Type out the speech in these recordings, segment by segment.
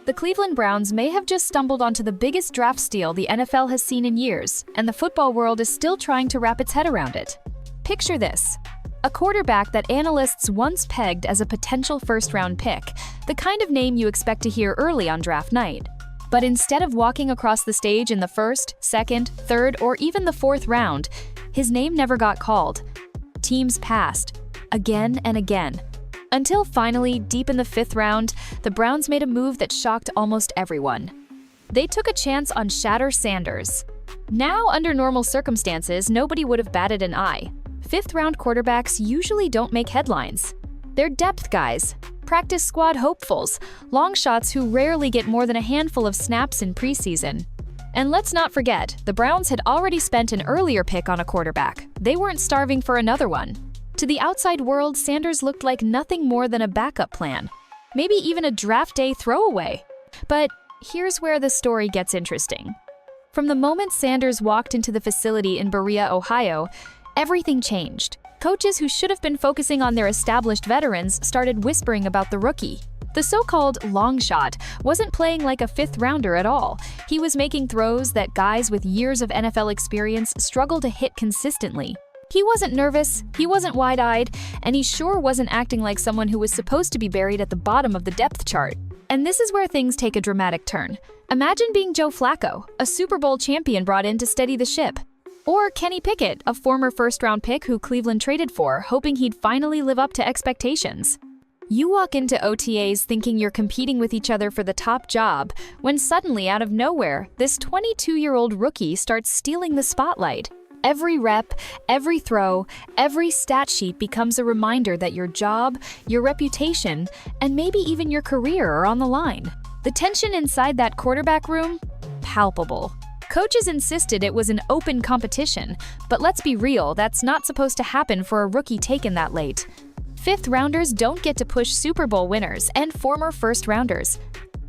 The Cleveland Browns may have just stumbled onto the biggest draft steal the NFL has seen in years, and the football world is still trying to wrap its head around it. Picture this: a quarterback that analysts once pegged as a potential first-round pick, the kind of name you expect to hear early on draft night. But instead of walking across the stage in the first, second, third, or even the fourth round, his name never got called. Teams passed, again and again. Until finally, deep in the fifth round, the Browns made a move that shocked almost everyone. They took a chance on Shedeur Sanders. Now, under normal circumstances, nobody would have batted an eye. Fifth-round quarterbacks usually don't make headlines. They're depth guys, practice squad hopefuls, long shots who rarely get more than a handful of snaps in preseason. And let's not forget, the Browns had already spent an earlier pick on a quarterback. They weren't starving for another one. To the outside world, Sanders looked like nothing more than a backup plan. Maybe even a draft day throwaway. But here's where the story gets interesting. From the moment Sanders walked into the facility in Berea, Ohio, everything changed. Coaches who should have been focusing on their established veterans started whispering about the rookie. The so-called long shot wasn't playing like a fifth-rounder at all. He was making throws that guys with years of NFL experience struggle to hit consistently. He wasn't nervous, he wasn't wide-eyed, and he sure wasn't acting like someone who was supposed to be buried at the bottom of the depth chart. And this is where things take a dramatic turn. Imagine being Joe Flacco, a Super Bowl champion brought in to steady the ship. Or Kenny Pickett, a former first-round pick who Cleveland traded for, hoping he'd finally live up to expectations. You walk into OTAs thinking you're competing with each other for the top job, when suddenly, out of nowhere, this 22-year-old rookie starts stealing the spotlight. Every rep, every throw, every stat sheet becomes a reminder that your job, your reputation, and maybe even your career are on the line. The tension inside that quarterback room? Palpable. Coaches insisted it was an open competition, but let's be real, that's not supposed to happen for a rookie taken that late. Fifth-rounders don't get to push Super Bowl winners and former first-rounders.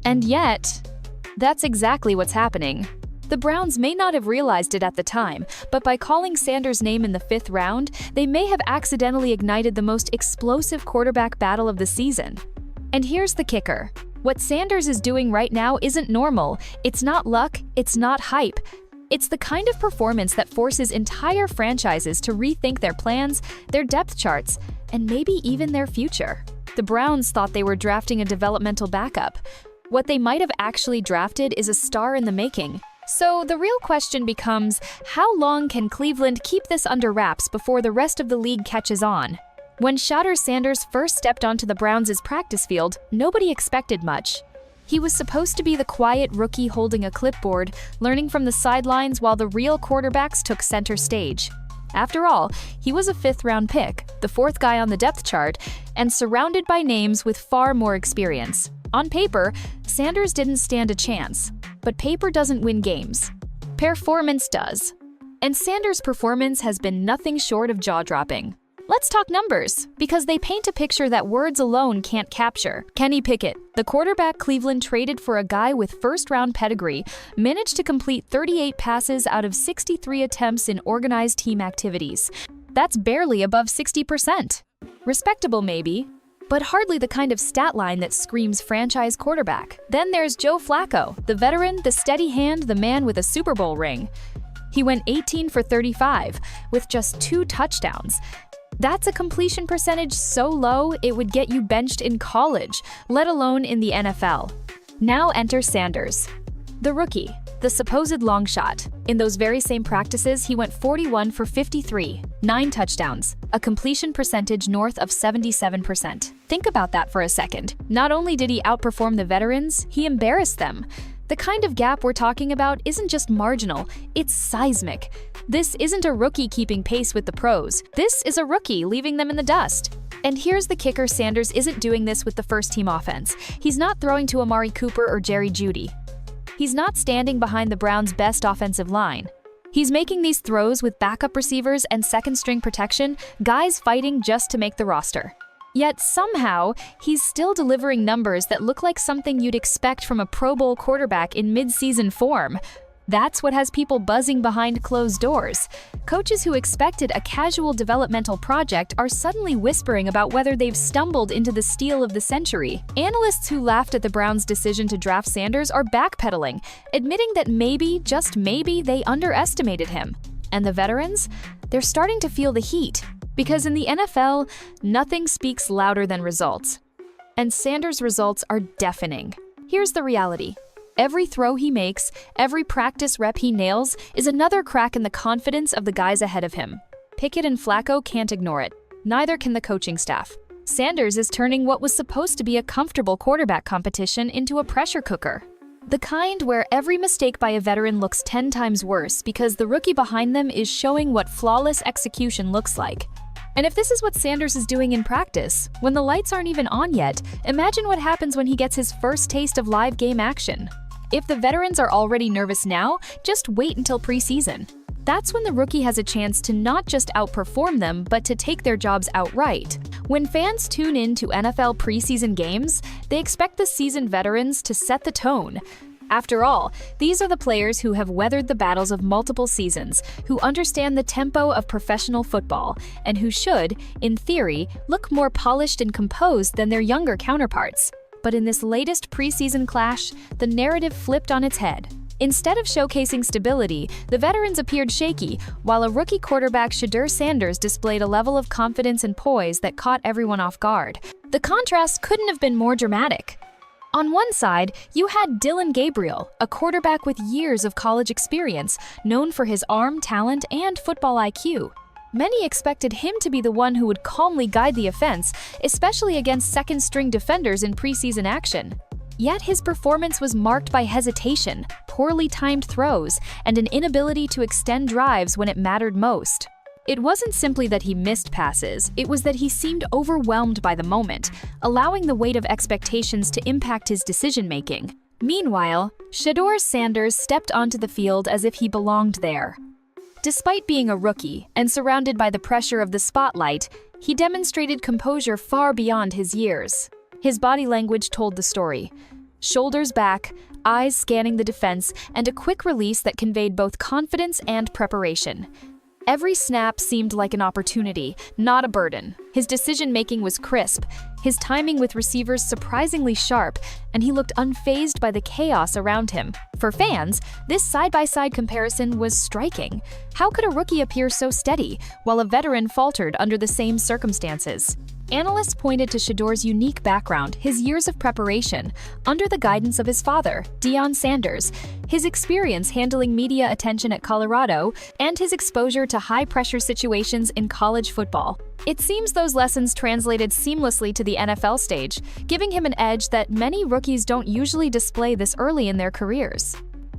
And yet, that's exactly what's happening. The Browns may not have realized it at the time, but by calling Sanders' name in the fifth round, they may have accidentally ignited the most explosive quarterback battle of the season. And here's the kicker. What Sanders is doing right now isn't normal. It's not luck, it's not hype. It's the kind of performance that forces entire franchises to rethink their plans, their depth charts, and maybe even their future. The Browns thought they were drafting a developmental backup. What they might have actually drafted is a star in the making. So the real question becomes, how long can Cleveland keep this under wraps before the rest of the league catches on? When Shedeur Sanders first stepped onto the Browns' practice field, nobody expected much. He was supposed to be the quiet rookie holding a clipboard, learning from the sidelines while the real quarterbacks took center stage. After all, he was a fifth-round pick, the fourth guy on the depth chart, and surrounded by names with far more experience. On paper, Sanders didn't stand a chance. But paper doesn't win games. Performance does. And Sanders' performance has been nothing short of jaw-dropping. Let's talk numbers, because they paint a picture that words alone can't capture. Kenny Pickett, the quarterback Cleveland traded for a guy with first-round pedigree, managed to complete 38 passes out of 63 attempts in organized team activities. That's barely above 60%. Respectable maybe, but hardly the kind of stat line that screams franchise quarterback. Then there's Joe Flacco, the veteran, the steady hand, the man with a Super Bowl ring. He went 18 for 35, with just 2 touchdowns. That's a completion percentage so low it would get you benched in college, let alone in the NFL. Now enter Sanders, the rookie, the supposed long shot. In those very same practices, he went 41 for 53, 9 touchdowns, a completion percentage north of 77%. Think about that for a second. Not only did he outperform the veterans, he embarrassed them. The kind of gap we're talking about isn't just marginal, it's seismic. This isn't a rookie keeping pace with the pros. This is a rookie leaving them in the dust. And here's the kicker: Sanders isn't doing this with the first-team offense. He's not throwing to Amari Cooper or Jerry Jeudy. He's not standing behind the Browns' best offensive line. He's making these throws with backup receivers and second-string protection, guys fighting just to make the roster. Yet somehow, he's still delivering numbers that look like something you'd expect from a Pro Bowl quarterback in mid-season form. That's what has people buzzing behind closed doors. Coaches who expected a casual developmental project are suddenly whispering about whether they've stumbled into the steal of the century. Analysts who laughed at the Browns' decision to draft Sanders are backpedaling, admitting that maybe, just maybe, they underestimated him. And the veterans? They're starting to feel the heat. Because in the NFL, nothing speaks louder than results. And Sanders' results are deafening. Here's the reality. Every throw he makes, every practice rep he nails, is another crack in the confidence of the guys ahead of him. Pickett and Flacco can't ignore it. Neither can the coaching staff. Sanders is turning what was supposed to be a comfortable quarterback competition into a pressure cooker. The kind where every mistake by a veteran looks 10 times worse because the rookie behind them is showing what flawless execution looks like. And if this is what Sanders is doing in practice, when the lights aren't even on yet, imagine what happens when he gets his first taste of live game action. If the veterans are already nervous now, just wait until preseason. That's when the rookie has a chance to not just outperform them, but to take their jobs outright. When fans tune in to NFL preseason games, they expect the seasoned veterans to set the tone. After all, these are the players who have weathered the battles of multiple seasons, who understand the tempo of professional football, and who should, in theory, look more polished and composed than their younger counterparts. But in this latest preseason clash, the narrative flipped on its head. Instead of showcasing stability, the veterans appeared shaky, while a rookie quarterback, Shedeur Sanders, displayed a level of confidence and poise that caught everyone off guard. The contrast couldn't have been more dramatic. On one side, you had Dillon Gabriel, a quarterback with years of college experience, known for his arm talent and football IQ. Many expected him to be the one who would calmly guide the offense, especially against second-string defenders in preseason action. Yet his performance was marked by hesitation, poorly timed throws, and an inability to extend drives when it mattered most. It wasn't simply that he missed passes, it was that he seemed overwhelmed by the moment, allowing the weight of expectations to impact his decision-making. Meanwhile, Shedeur Sanders stepped onto the field as if he belonged there. Despite being a rookie and surrounded by the pressure of the spotlight, he demonstrated composure far beyond his years. His body language told the story. Shoulders back, eyes scanning the defense, and a quick release that conveyed both confidence and preparation. Every snap seemed like an opportunity, not a burden. His decision-making was crisp, his timing with receivers surprisingly sharp, and he looked unfazed by the chaos around him. For fans, this side-by-side comparison was striking. How could a rookie appear so steady, while a veteran faltered under the same circumstances? Analysts pointed to Shedeur's unique background, his years of preparation, under the guidance of his father, Deion Sanders, his experience handling media attention at Colorado, and his exposure to high-pressure situations in college football. It seems those lessons translated seamlessly to the NFL stage, giving him an edge that many rookies don't usually display this early in their careers.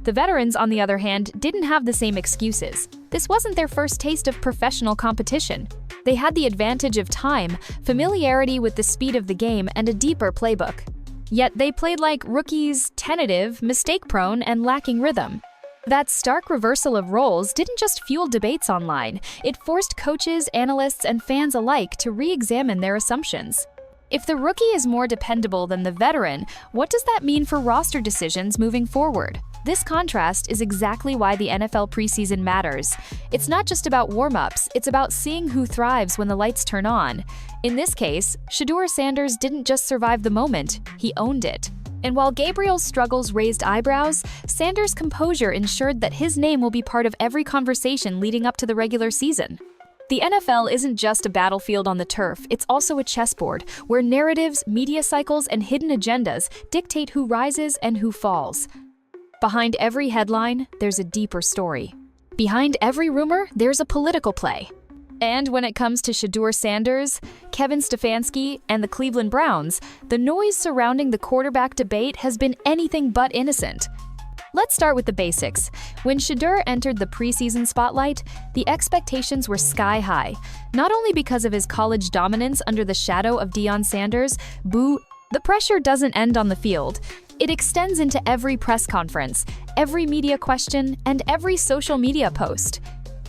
The veterans, on the other hand, didn't have the same excuses. This wasn't their first taste of professional competition. They had the advantage of time, familiarity with the speed of the game, and a deeper playbook. Yet they played like rookies, tentative, mistake-prone, and lacking rhythm. That stark reversal of roles didn't just fuel debates online, it forced coaches, analysts, and fans alike to re-examine their assumptions. If the rookie is more dependable than the veteran, what does that mean for roster decisions moving forward? This contrast is exactly why the NFL preseason matters. It's not just about warm-ups, it's about seeing who thrives when the lights turn on. In this case, Shedeur Sanders didn't just survive the moment, he owned it. And while Gabriel's struggles raised eyebrows, Sanders' composure ensured that his name will be part of every conversation leading up to the regular season. The NFL isn't just a battlefield on the turf, it's also a chessboard, where narratives, media cycles, and hidden agendas dictate who rises and who falls. Behind every headline, there's a deeper story. Behind every rumor, there's a political play. And when it comes to Shedeur Sanders, Kevin Stefanski, and the Cleveland Browns, the noise surrounding the quarterback debate has been anything but innocent. Let's start with the basics. When Shedeur entered the preseason spotlight, the expectations were sky high, not only because of his college dominance under the shadow of Deion Sanders, the pressure doesn't end on the field. It extends into every press conference, every media question, and every social media post.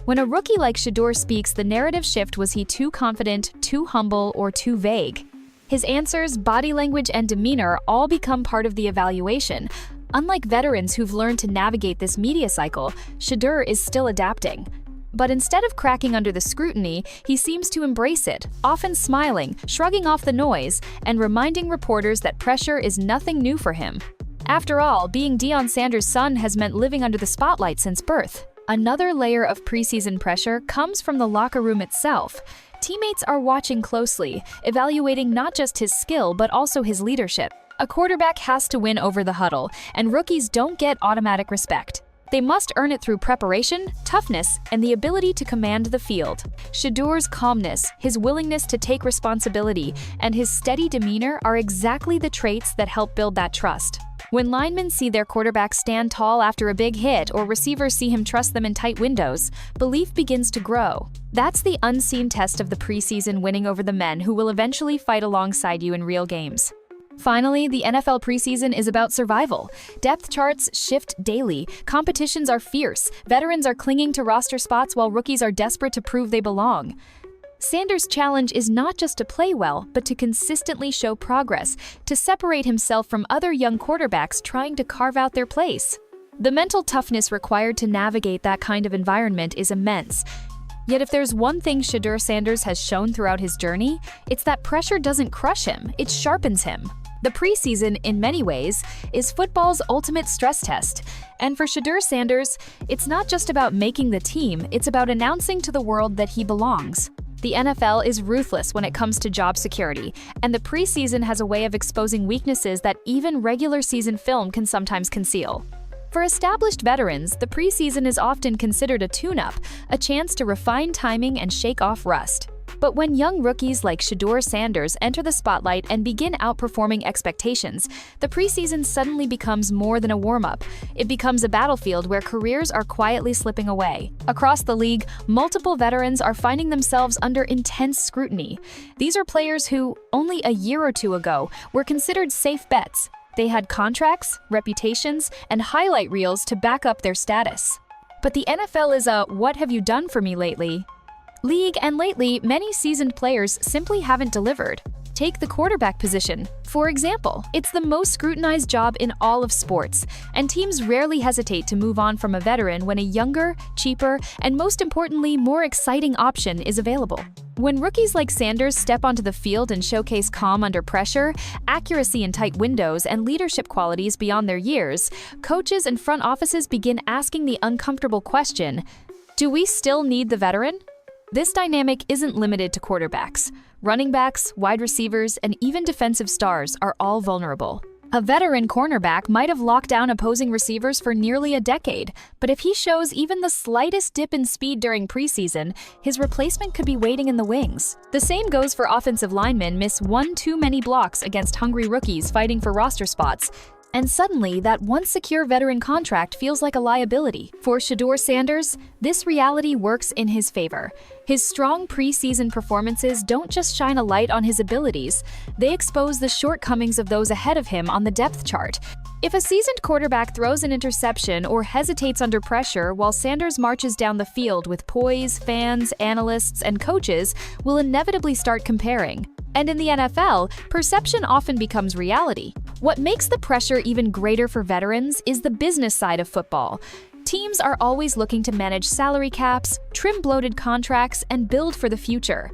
When a rookie like Shedeur speaks, the narrative shift: was he too confident, too humble, or too vague? His answers, body language, and demeanor all become part of the evaluation. Unlike veterans who've learned to navigate this media cycle, Shedeur is still adapting. But instead of cracking under the scrutiny, he seems to embrace it, often smiling, shrugging off the noise, and reminding reporters that pressure is nothing new for him. After all, being Deion Sanders' son has meant living under the spotlight since birth. Another layer of preseason pressure comes from the locker room itself. Teammates are watching closely, evaluating not just his skill but also his leadership. A quarterback has to win over the huddle, and rookies don't get automatic respect. They must earn it through preparation, toughness, and the ability to command the field. Shedeur's calmness, his willingness to take responsibility, and his steady demeanor are exactly the traits that help build that trust. When linemen see their quarterback stand tall after a big hit or receivers see him trust them in tight windows, belief begins to grow. That's the unseen test of the preseason, winning over the men who will eventually fight alongside you in real games. Finally, the NFL preseason is about survival. Depth charts shift daily, competitions are fierce, veterans are clinging to roster spots while rookies are desperate to prove they belong. Sanders' challenge is not just to play well, but to consistently show progress, to separate himself from other young quarterbacks trying to carve out their place. The mental toughness required to navigate that kind of environment is immense. Yet if there's one thing Shedeur Sanders has shown throughout his journey, it's that pressure doesn't crush him, it sharpens him. The preseason, in many ways, is football's ultimate stress test. And for Shedeur Sanders, it's not just about making the team, it's about announcing to the world that he belongs. The NFL is ruthless when it comes to job security, and the preseason has a way of exposing weaknesses that even regular season film can sometimes conceal. For established veterans, the preseason is often considered a tune-up, a chance to refine timing and shake off rust. But when young rookies like Shedeur Sanders enter the spotlight and begin outperforming expectations, the preseason suddenly becomes more than a warm-up. It becomes a battlefield where careers are quietly slipping away. Across the league, multiple veterans are finding themselves under intense scrutiny. These are players who, only a year or two ago, were considered safe bets. They had contracts, reputations, and highlight reels to back up their status. But the NFL is a "what have you done for me lately?" league, and lately, many seasoned players simply haven't delivered. Take the quarterback position. For example, it's the most scrutinized job in all of sports, and teams rarely hesitate to move on from a veteran when a younger, cheaper, and most importantly, more exciting option is available. When rookies like Sanders step onto the field and showcase calm under pressure, accuracy in tight windows, and leadership qualities beyond their years, coaches and front offices begin asking the uncomfortable question, do we still need the veteran? This dynamic isn't limited to quarterbacks. Running backs, wide receivers, and even defensive stars are all vulnerable. A veteran cornerback might have locked down opposing receivers for nearly a decade, but if he shows even the slightest dip in speed during preseason, his replacement could be waiting in the wings. The same goes for offensive linemen miss one too many blocks against hungry rookies fighting for roster spots. And suddenly, that once secure veteran contract feels like a liability. For Shedeur Sanders, this reality works in his favor. His strong preseason performances don't just shine a light on his abilities, they expose the shortcomings of those ahead of him on the depth chart. If a seasoned quarterback throws an interception or hesitates under pressure while Sanders marches down the field with poise, fans, analysts, and coaches will inevitably start comparing. And in the NFL, perception often becomes reality. What makes the pressure even greater for veterans is the business side of football. Teams are always looking to manage salary caps, trim bloated contracts, and build for the future.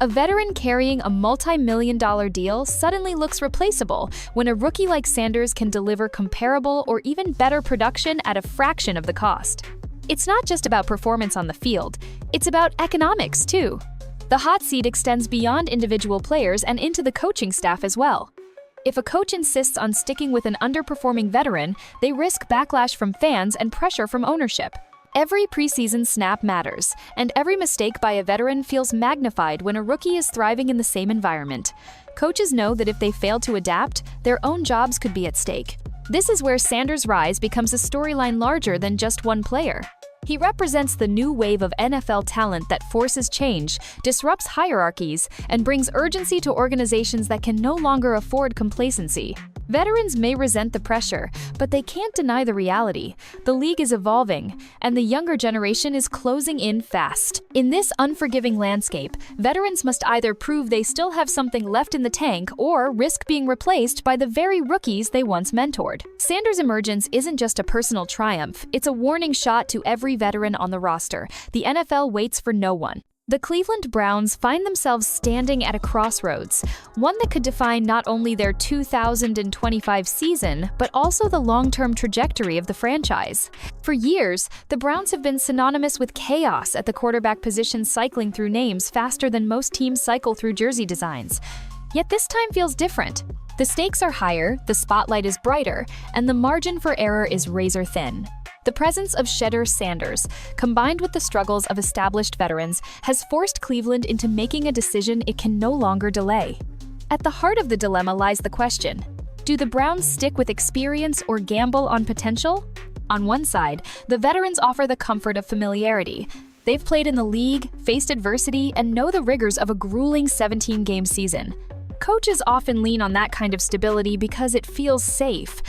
A veteran carrying a multi-million-dollar deal suddenly looks replaceable when a rookie like Sanders can deliver comparable or even better production at a fraction of the cost. It's not just about performance on the field, it's about economics too. The hot seat extends beyond individual players and into the coaching staff as well. If a coach insists on sticking with an underperforming veteran, they risk backlash from fans and pressure from ownership. Every preseason snap matters, and every mistake by a veteran feels magnified when a rookie is thriving in the same environment. Coaches know that if they fail to adapt, their own jobs could be at stake. This is where Sanders' rise becomes a storyline larger than just one player. He represents the new wave of NFL talent that forces change, disrupts hierarchies, and brings urgency to organizations that can no longer afford complacency. Veterans may resent the pressure, but they can't deny the reality. The league is evolving, and the younger generation is closing in fast. In this unforgiving landscape, veterans must either prove they still have something left in the tank or risk being replaced by the very rookies they once mentored. Sanders' emergence isn't just a personal triumph, it's a warning shot to every veteran on the roster. The NFL waits for no one. The Cleveland Browns find themselves standing at a crossroads, one that could define not only their 2025 season, but also the long-term trajectory of the franchise. For years, the Browns have been synonymous with chaos at the quarterback position, cycling through names faster than most teams cycle through jersey designs. Yet this time feels different. The stakes are higher, the spotlight is brighter, and the margin for error is razor thin. The presence of Shedeur Sanders, combined with the struggles of established veterans, has forced Cleveland into making a decision it can no longer delay. At the heart of the dilemma lies the question: do the Browns stick with experience or gamble on potential? On one side, the veterans offer the comfort of familiarity. They've played in the league, faced adversity, and know the rigors of a grueling 17-game season. Coaches often lean on that kind of stability because it feels safe.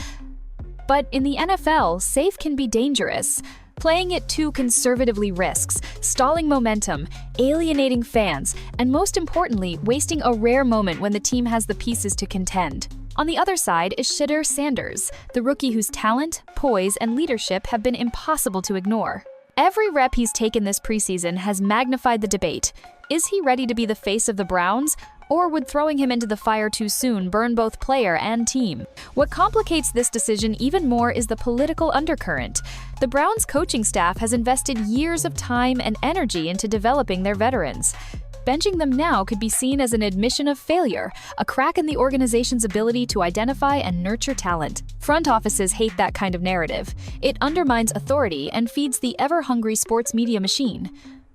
But in the NFL, safe can be dangerous. Playing it too conservatively risks stalling momentum, alienating fans, and most importantly, wasting a rare moment when the team has the pieces to contend. On the other side is Shedeur Sanders, the rookie whose talent, poise, and leadership have been impossible to ignore. Every rep he's taken this preseason has magnified the debate. Is he ready to be the face of the Browns? Or would throwing him into the fire too soon burn both player and team? What complicates this decision even more is the political undercurrent. The Browns coaching staff has invested years of time and energy into developing their veterans. Benching them now could be seen as an admission of failure, a crack in the organization's ability to identify and nurture talent. Front offices hate that kind of narrative. It undermines authority and feeds the ever-hungry sports media machine.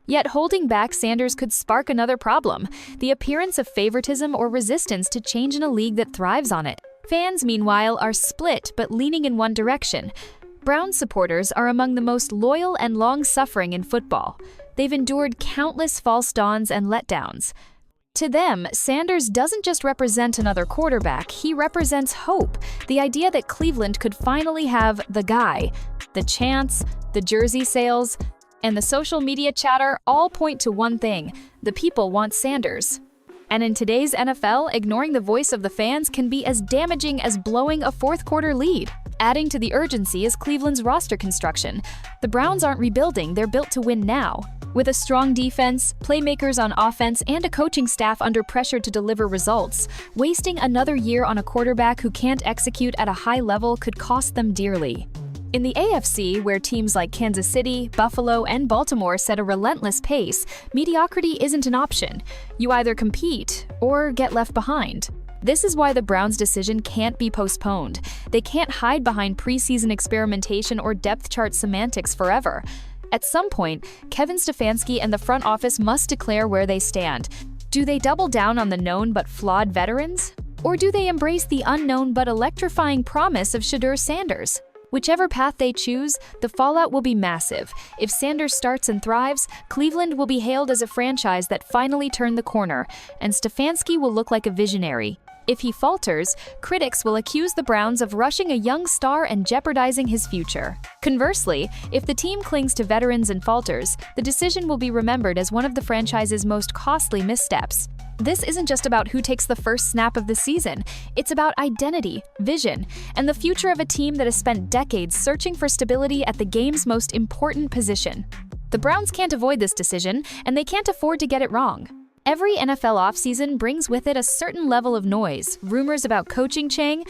Yet holding back Sanders could spark another problem: the appearance of favoritism or resistance to change in a league that thrives on it. Fans, meanwhile, are split but leaning in one direction. Browns supporters are among the most loyal and long-suffering in football. They've endured countless false dawns and letdowns. To them, Sanders doesn't just represent another quarterback, he represents hope, the idea that Cleveland could finally have the guy. The chants, the jersey sales, and the social media chatter all point to one thing: the people want Sanders. And in today's NFL, ignoring the voice of the fans can be as damaging as blowing a fourth-quarter lead. Adding to the urgency is Cleveland's roster construction. The Browns aren't rebuilding, they're built to win now. With a strong defense, playmakers on offense, and a coaching staff under pressure to deliver results, wasting another year on a quarterback who can't execute at a high level could cost them dearly. In the AFC, where teams like Kansas City, Buffalo, and Baltimore set a relentless pace, mediocrity isn't an option. You either compete or get left behind. This is why the Browns' decision can't be postponed. They can't hide behind preseason experimentation or depth chart semantics forever. At some point, Kevin Stefanski and the front office must declare where they stand. Do they double down on the known but flawed veterans? Or do they embrace the unknown but electrifying promise of Shedeur Sanders? Whichever path they choose, the fallout will be massive. If Sanders starts and thrives, Cleveland will be hailed as a franchise that finally turned the corner, and Stefanski will look like a visionary. If he falters, critics will accuse the Browns of rushing a young star and jeopardizing his future. Conversely, if the team clings to veterans and falters, the decision will be remembered as one of the franchise's most costly missteps. This isn't just about who takes the first snap of the season. It's about identity, vision, and the future of a team that has spent decades searching for stability at the game's most important position. The Browns can't avoid this decision, and they can't afford to get it wrong. Every NFL offseason brings with it a certain level of noise, rumors about coaching change,